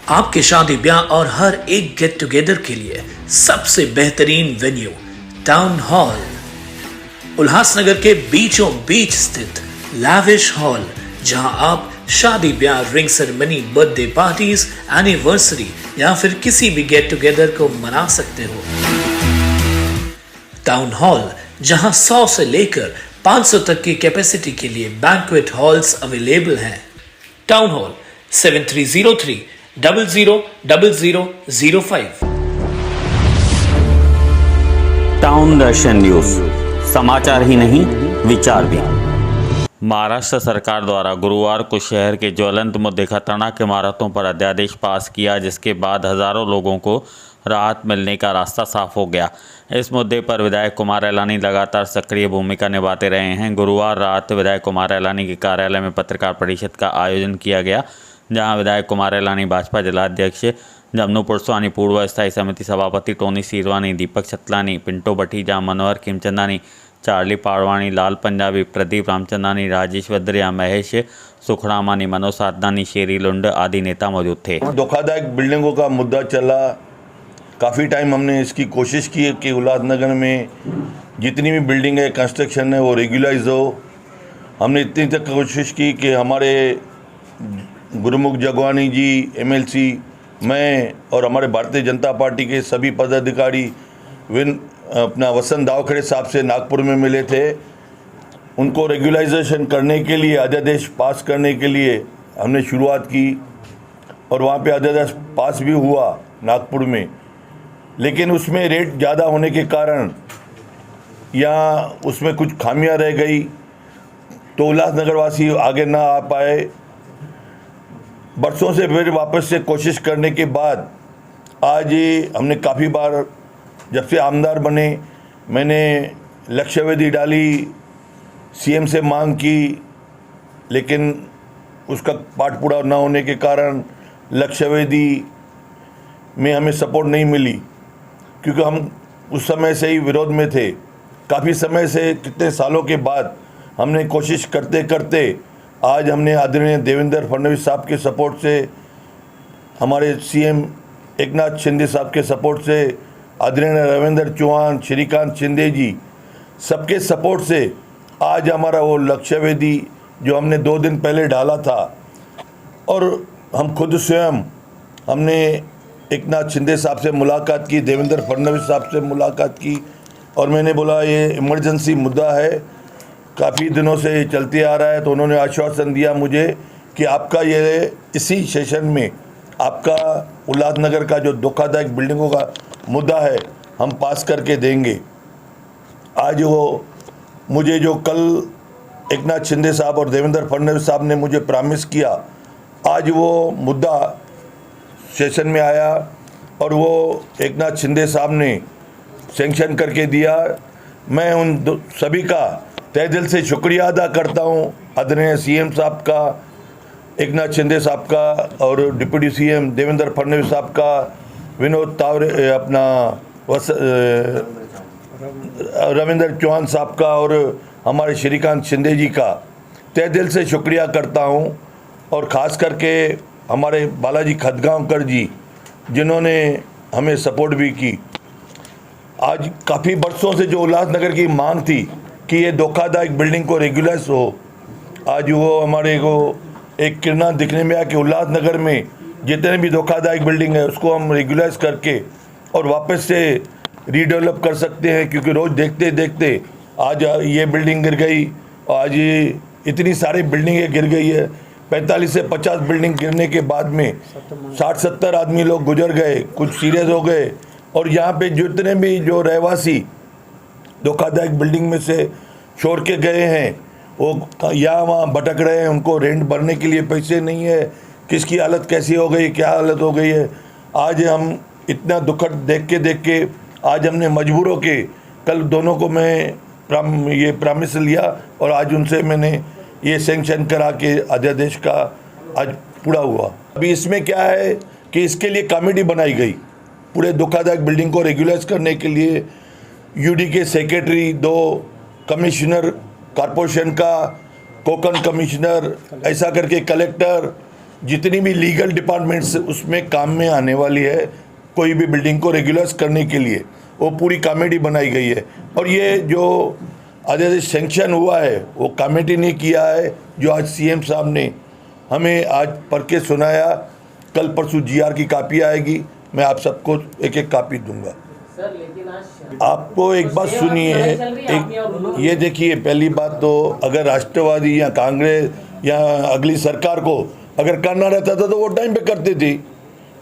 आपके शादी ब्याह और हर एक गेट टुगेदर के लिए सबसे बेहतरीन वेन्यू टाउन हॉल, उल्लासनगर के बीचों बीच स्थित लैविश हॉल, जहां आप शादी ब्याह, ring ceremony, birthday parties, anniversary या फिर किसी भी गेट टुगेदर को मना सकते हो। टाउन हॉल, जहां 100 से लेकर 500 तक की कैपेसिटी के लिए बैंक्वेट हॉल्स अवेलेबल हैं। Town hall 7303000005। टाउन दर्शन न्यूज, समाचार ही नहीं विचार भी। महाराष्ट्र सरकार द्वारा गुरुवार को शहर के ज्वलंत मुद्दे खतरनाक इमारतों पर अध्यादेश पास किया, जिसके बाद हजारों लोगों को राहत मिलने का रास्ता साफ हो गया। इस मुद्दे पर विधायक कुमार एलानी लगातार सक्रिय भूमिका निभाते रहे हैं। गुरुवार रात विधायक कुमार एलानी के कार्यालय में पत्रकार परिषद का आयोजन किया गया, जहां विधायक कुमार एलानी, भाजपा जिलाध्यक्ष जमनूपुर स्वानी, पूर्व स्थायी समिति सभापति टोनी सीरवानी, दीपक छतलानी, पिंटो भटीजा, मनोहर किमचंदानी, चार्ली पाड़वानी, लाल पंजाबी, प्रदीप रामचंदानी, राजेश वद्रिया, महेश सुखरामानी, मनोज साधनानी, शेरी लुंड आदि नेता मौजूद थे। धोखादायक बिल्डिंगों का मुद्दा चला, काफ़ी टाइम हमने इसकी कोशिश की कि उल्लासनगर में जितनी भी बिल्डिंग है, कंस्ट्रक्शन है, वो रेगुलाइज हो। हमने इतनी तक कोशिश की कि हमारे गुरुमुख जगवानी जी, एमएलसी, मैं और हमारे भारतीय जनता पार्टी के सभी पदाधिकारी अपना वसंत दावखड़े साहब से नागपुर में मिले थे। उनको रेगुलाइजेशन करने के लिए, अध्यादेश पास करने के लिए हमने शुरुआत की और वहाँ पे अध्यादेश पास भी हुआ नागपुर में। लेकिन उसमें रेट ज़्यादा होने के कारण या उसमें कुछ खामियां रह गई, तो उल्लासनगर वासी आगे ना आ पाए। बरसों से फिर वापस से कोशिश करने के बाद आज हमने काफ़ी बार, जब से आमदार बने, मैंने लक्ष्यवेदी डाली, सीएम से मांग की, लेकिन उसका पाठ पूरा ना होने के कारण लक्ष्यवेदी में हमें सपोर्ट नहीं मिली, क्योंकि हम उस समय से ही विरोध में थे। काफ़ी समय से, कितने सालों के बाद हमने कोशिश करते करते आज हमने आदरणीय देवेंद्र फडणवीस साहब के सपोर्ट से, हमारे सीएम एकनाथ शिंदे साहब के सपोर्ट से, आदरणीय रविंद्र चौहान, श्रीकांत शिंदे जी, सबके सपोर्ट से आज हमारा वो लक्ष्यवेदी जो हमने 2 दिन पहले डाला था, और हम खुद स्वयं हमने एकनाथ शिंदे साहब से मुलाकात की, देवेंद्र फडणवीस साहब से मुलाकात की, और मैंने बोला ये इमरजेंसी मुद्दा है, काफ़ी दिनों से चलते आ रहा है। तो उन्होंने आश्वासन दिया मुझे कि आपका ये इसी सेशन में आपका उल्लासनगर का जो धोखादायक बिल्डिंगों का मुद्दा है, हम पास करके देंगे। आज वो मुझे जो कल एकनाथ शिंदे साहब और देवेंद्र फडणवीस साहब ने मुझे प्रॉमिस किया, आज वो मुद्दा सेशन में आया और वो एकनाथ शिंदे साहब ने सैंक्शन करके दिया। मैं उन सभी का तहे दिल से शुक्रिया अदा करता हूँ, आदरणीय सीएम साहब का, एकनाथ शिंदे साहब का, और डिप्टी सीएम देवेंद्र फडणवीस साहब का, विनोद तावरे, अपना रविंद्र चौहान साहब का, और हमारे श्रीकांत शिंदे जी का तहे दिल से शुक्रिया करता हूँ। और ख़ास करके हमारे बालाजी खदगांवकर जी, जिन्होंने हमें सपोर्ट भी की। आज काफ़ी बरसों से जो उल्लासनगर की मांग थी कि ये धोखादायक बिल्डिंग को रेगुलाइज हो, आज वो हमारे को एक किरण दिखने में आया कि उल्लासनगर में जितने भी धोखादायक बिल्डिंग है उसको हम रेगुलाइज करके और वापस से रीडेवलप कर सकते हैं। क्योंकि रोज़ देखते देखते आज ये बिल्डिंग गिर गई, आज इतनी सारी बिल्डिंगें गिर गई है। 45 से 50 बिल्डिंग गिरने के बाद में 60-70 आदमी लोग गुजर गए, कुछ सीरियस हो गए, और यहाँ पे जितने भी जो रहवासी धोखादायक बिल्डिंग में से छोड़ के गए हैं, वो यहाँ वहाँ भटक रहे हैं, उनको रेंट भरने के लिए पैसे नहीं है, किसकी हालत कैसी हो गई, क्या हालत हो गई है। आज हम इतना दुखद देख के आज हमने मजबूर हो के, कल दोनों को मैं ये प्रॉमिस लिया और आज उनसे मैंने ये सैंक्शन करा के अध्यादेश का आज पूरा हुआ। अभी इसमें क्या है कि इसके लिए कमेटी बनाई गई, पूरे धोखादायक बिल्डिंग को रेगुलाइज करने के लिए। यूडी के सेक्रेटरी, 2 कमिश्नर कॉरपोरेशन का, कोकन कमिश्नर, ऐसा करके कलेक्टर, जितनी भी लीगल डिपार्टमेंट्स उसमें काम में आने वाली है, कोई भी बिल्डिंग को रेगुलराइज करने के लिए वो पूरी कमेटी बनाई गई है। और ये जो आज सेंक्शन हुआ है वो कमेटी ने किया है, जो आज सीएम साहब ने हमें आज पढ़ के सुनाया। कल परसों जीआर की कापी आएगी, मैं आप सबको एक एक कापी दूंगा। आपको एक बात सुनिए, एक ये देखिए, पहली बात तो अगर राष्ट्रवादी या कांग्रेस या अगली सरकार को अगर करना रहता था तो वो टाइम पे करती थी।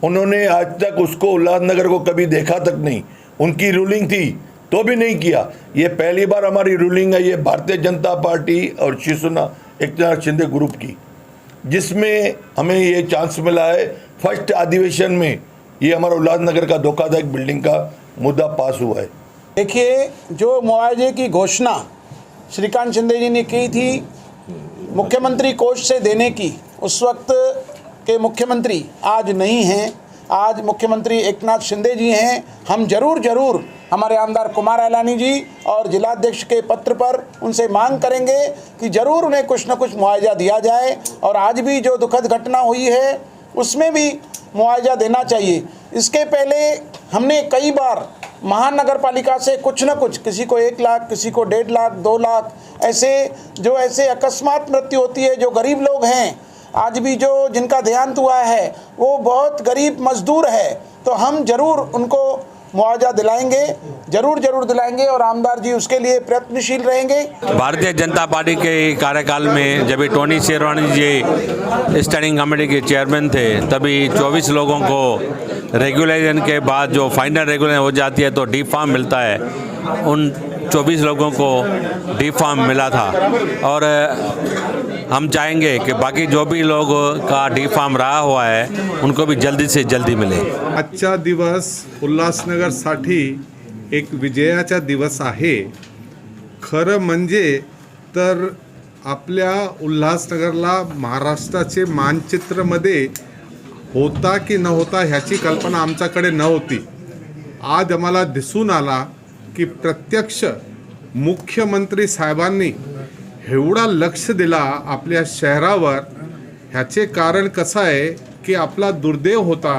उन्होंने आज तक उसको उल्लासनगर को कभी देखा तक नहीं, उनकी रूलिंग थी तो भी नहीं किया। ये पहली बार हमारी रूलिंग है, ये भारतीय जनता पार्टी और शिवसेना एकनाथ शिंदे ग्रुप की, जिसमें हमें ये चांस मिला है। फर्स्ट अधिवेशन में ये हमारा उल्लासनगर का धोखाधड़ी बिल्डिंग का मुद्दा पास हुआ है। देखिए, जो मुआवजे की घोषणा श्रीकांत शिंदे जी ने की थी मुख्यमंत्री कोष से देने की, उस वक्त के मुख्यमंत्री आज नहीं हैं। आज मुख्यमंत्री एकनाथ शिंदे जी हैं। हम जरूर हमारे आमदार कुमार अलानी जी और जिलाध्यक्ष के पत्र पर उनसे मांग करेंगे कि ज़रूर उन्हें कुछ न कुछ मुआवजा दिया जाए। और आज भी जो दुखद घटना हुई है उसमें भी मुआवजा देना चाहिए। इसके पहले हमने कई बार महानगर पालिका से कुछ न कुछ, किसी को 1 लाख, किसी को 1.5 लाख, 2 लाख, ऐसे अकस्मात मृत्यु होती है। जो गरीब लोग हैं, आज भी जो जिनका देहांत हुआ है वो बहुत गरीब मजदूर है, तो हम ज़रूर उनको मुआवजा दिलाएंगे, ज़रूर दिलाएंगे और आमदार जी उसके लिए प्रयत्नशील रहेंगे। भारतीय जनता पार्टी के कार्यकाल में जब टोनी शेरवानी जी स्टैंडिंग कमेटी के चेयरमैन थे, तभी 24 लोगों को रेगुलेशन के बाद जो फाइनल रेगुलेशन हो जाती है तो डी फार्म मिलता है। उन 24 लोगों को डी फार्म मिला था और हम चाहेंगे कि बाकी जो भी लोग का डी फार्म रहा हुआ है उनको भी जल्दी से जल्दी मिले। आजचा दिवस उल्हासनगरसाठी एक विजयाचा दिवस आहे। खरं म्हणजे तर आपल्या उल्हासनगरला महाराष्ट्राचे मानचित्रमध्ये होता की न होता ह्याची कल्पना आमच्याकडे नव्हती। आज आम्हाला दिसून आला की प्रत्यक्ष मुख्यमंत्री साहेबांनी एवढा लक्ष दिला आपल्या शहरावर। ह्याचे कारण कसं आहे की आपला दुर्दैव होता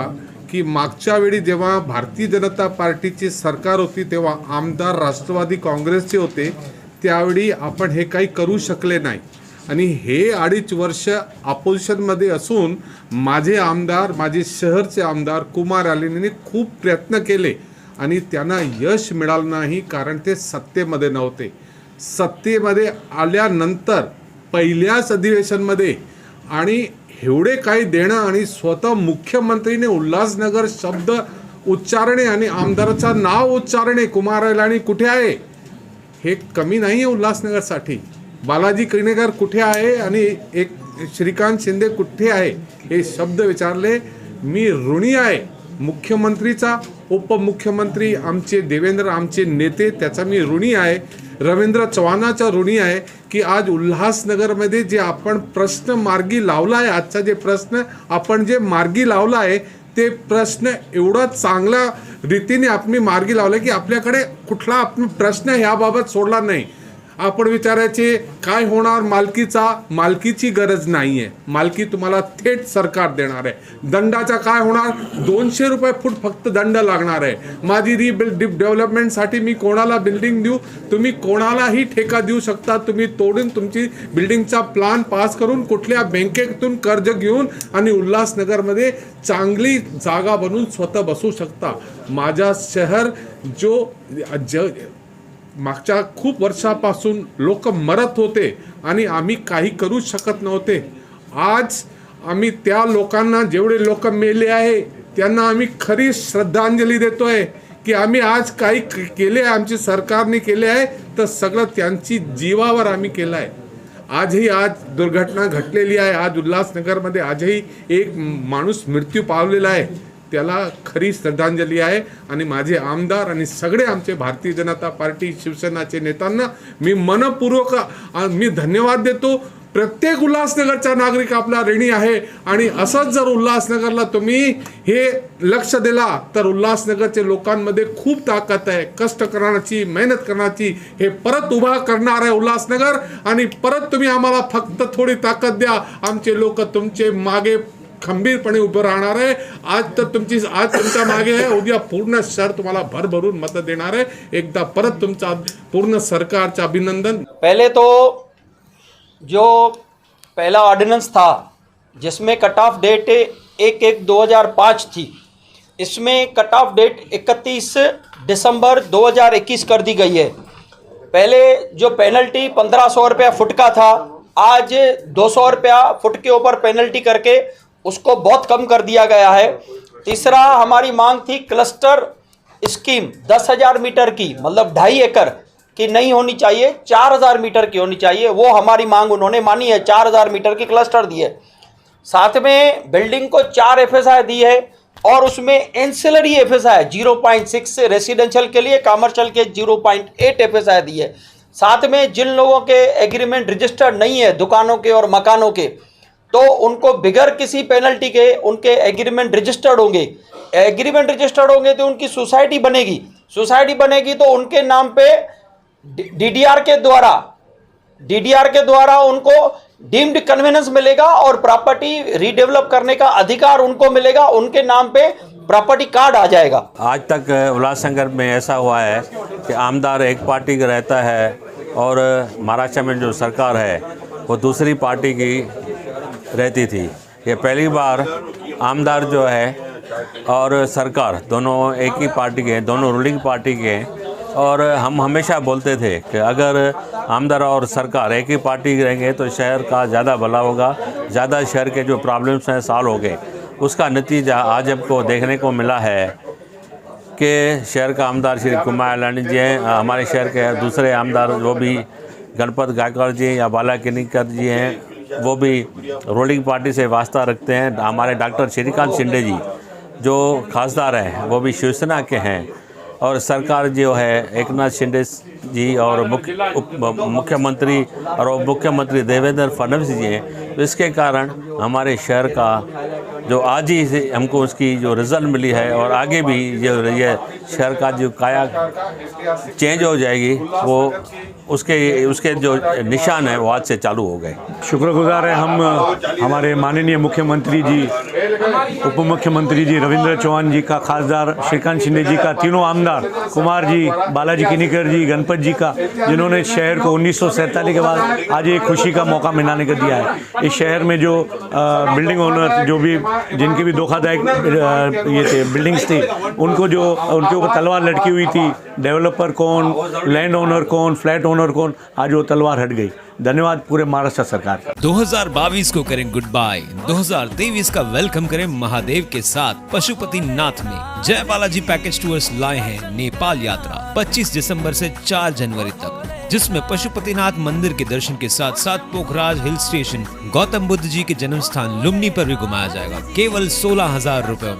की मागच्या वेळी जेव्हा भारतीय जनता पार्टीची सरकार होती तेव्हा आमदार राष्ट्रवादी काँग्रेसचे होते, त्यावेळी आपण हे काही करू शकले नाही। आणि हे 2.5 वर्ष अपोजिशनमध्ये असून माझे आमदार, माझे शहरचे आमदार कुमार अलानींनी खूप प्रयत्न केले आणि त्यांना यश मिळालं नाही, कारण ते सत्तेमध्ये नव्हते। सत्तेमध्ये आल्यानंतर पहिल्याच अधिवेशनमध्ये आणि एवढे काही देणं आणि स्वतः मुख्यमंत्रीने उल्हासनगर शब्द उच्चारणे आणि आमदाराचं नाव उच्चारणे, कुमार अलानी कुठे आहे हे कमी नाही आहे उल्हासनगरसाठी। बालाजी किणेकर कुठे आहे आणि एक श्रीकांत शिंदे कुठे आहे हे शब्द विचारले। मी ऋणी आहे मुख्यमंत्रीचा, उपमुख्यमंत्री आमचे देवेंद्र, आमचे नेते, त्याचा मी ऋणी आहे। रवींद्र चव्हाणाचा ऋणी आहे की आज उल्हासनगरमध्ये जे आपण प्रश्न मार्गी लावला आहे, आजचा जे प्रश्न आपण जे मार्गी लावला आहे ते प्रश्न एवढा चांगल्या रीतीने आपण मार्गी लावला की आपल्याकडे कुठला आपण प्रश्न याबाबत सोडला नाही। आपण विचारायचे काय होणार मालकीची गरज नाही आहे, मालकी तुम्हाला थेट सरकार देणार आहे। दंडाचा काय होणार, 200 रुपये फूट फक्त दंड लागणार आहे। माझी डेव्हलपमेंटसाठी मी कोणाला बिल्डिंग देऊ, तुम्ही कोणालाही ठेका देऊ शकता, तुम्ही तोडून तुमची बिल्डिंगचा प्लॅन पास करून कुठल्या बँकेतून कर्ज घेऊन आणि उल्हासनगरमध्ये चांगली जागा बनवून स्वतः बसू शकता। माझा शहर जो मागच्या खूप वर्षापासून लोक मरत होते आणि आम्ही काही करू शकत नव्हते, आज आम्ही त्या लोकांना, जेवढे लोक मेले आहे त्यांना आम्ही खरी श्रद्धांजली देतोय की आम्ही आज काही केले, आमची सरकारने केले आहे, तर सगळं त्यांची जीवावर आम्ही केलं आहे। आज दुर्घटना घडलेली आहे, आज उल्हासनगरमध्ये आजही एक माणूस मृत्यू पावलेला आहे, त्याला खरी श्रद्धांजली आहे। आणि माझे आमदार आणि सगळे आमचे भारतीय जनता पार्टी शिवसेनाचे नेत्यांना मी मनपूर्वक मी धन्यवाद देतो। प्रत्येक उल्हासनगरचा नागरिक आपला ऋणी आहे आणि असंच जर उल्हासनगरला तुम्ही हे लक्ष दिला तर उल्हासनगरच्या लोकांमध्ये खूप ताकद आहे, कष्ट करण्याची, मेहनत करण्याची। हे परत उभा करणार आहे उल्हासनगर आणि परत तुम्ही आम्हाला फक्त थोडी ताकद द्या, आमचे लोक तुमचे मागे खंबीरपणे उभं राहणार आहे. आज तुमच्या मागे आहे, उद्या पूर्ण शहर तुम्हाला भरभरून मत देणार आहे. एकदा परत तुमचा पूर्ण सरकारचं अभिनंदन. पहले तो जो पहला ऑर्डिनेंस था जिसमें कट ऑफ डेट 1/1/2005 थी, इसमें कट ऑफ डेट 31 दिसंबर 2021 कर दी गई है. पहले जो पेनल्टी 1500 रुपया फुट का था, आज 200 रुपया फुट के ऊपर पेनल्टी करके उसको बहुत कम कर दिया गया है. तीसरा हमारी मांग थी क्लस्टर स्कीम 10,000 मीटर की, मतलब 2.5 एकड़ की नहीं होनी चाहिए, 4,000 मीटर की होनी चाहिए. वो हमारी मांग उन्होंने मानी है, 4,000 मीटर की क्लस्टर दी है. साथ में बिल्डिंग को 4 FSI दी है और उसमें एंसिलरी FSI 0.6 रेसिडेंशियल के लिए, कमर्शियल के 0.8 FSI दी है. साथ में जिन लोगों के एग्रीमेंट रजिस्टर्ड नहीं है दुकानों के और मकानों के, तो उनको बिगर किसी पेनल्टी के उनके एग्रीमेंट रजिस्टर्ड होंगे. एग्रीमेंट रजिस्टर्ड होंगे तो उनकी सोसाइटी बनेगी. सोसाइटी बनेगी तो उनके नाम पे DDR के द्वारा उनको डीम्ड कन्वेनेंस मिलेगा और प्रॉपर्टी रीडेवलप करने का अधिकार उनको मिलेगा. उनके नाम पे प्रॉपर्टी कार्ड आ जाएगा. आज तक उल्लासनगर में ऐसा हुआ है कि आमदार एक पार्टी का रहता है और महाराष्ट्र में जो सरकार है वो दूसरी पार्टी की रहती थी. ये पहली बार आमदार जो है और सरकार दोनों एक ही पार्टी के हैं, दोनों रूलिंग पार्टी के हैं. और हम हमेशा बोलते थे कि अगर आमदार और सरकार एक ही पार्टी के रहेंगे तो शहर का ज़्यादा भला होगा, ज़्यादा शहर के जो प्रॉब्लम्स हैं सॉल्व हो गए. उसका नतीजा आज हमको देखने को मिला है कि शहर का आमदार श्री कुमार लानी जी हैं, हमारे शहर के दूसरे आमदार वो भी गणपत गायकवाड़ जी या बाला किनीकर जी हैं, वो भी रूलिंग पार्टी से वास्ता रखते हैं. हमारे डॉक्टर श्रीकांत शिंदे जी जो खासदार हैं वो भी शिवसेना के हैं. और सरकार जो है एकनाथ शिंदे जी और मुख्यमंत्री और मुख्यमंत्री देवेंद्र फडणवीस जी हैं. तो इसके कारण हमारे शहर का जो आज ही से हमको उसकी जो रिज़ल्ट मिली है और आगे भी जो ये शहर का जो काया चेंज हो जाएगी वो उसके जो निशान है वो आज से चालू हो गए. शुक्रगुजार है हम हमारे माननीय मुख्यमंत्री जी, उप मुख्यमंत्री जी रविंद्र चौहान जी का, खासदार श्रीकांत शिंदे जी का, तीनों आमदार कुमार जी, बालाजी किनीकर जी, गणपत जी का, जिन्होंने शहर को 1947 के बाद आज एक खुशी का मौका मनाने का दिया है. इस शहर में जो बिल्डिंग ओनर जो भी जिनकी भी धोखादायक ये थे बिल्डिंग्स थी, उनको जो उनके ऊपर तलवार लटकी हुई थी, डेवलपर कौन, लैंड ओनर कौन, फ्लैट ओनर कौन, आज वो तलवार हट गई. धन्यवाद पूरे महाराष्ट्र सरकार का. 2022 को करें गुड बाय, 2023 का वेलकम करें महादेव के साथ. पशुपतिनाथ में जय बालाजी पैकेज टूर्स लाए हैं नेपाल यात्रा 25 दिसंबर से 4 जनवरी तक, जिसमें पशुपतिनाथ मंदिर के दर्शन के साथ साथ पोखराज हिल स्टेशन, गौतम बुद्ध जी के जन्म स्थान लुम्बिनी पर भी घुमाया जाएगा केवल 16,000 रुपए में.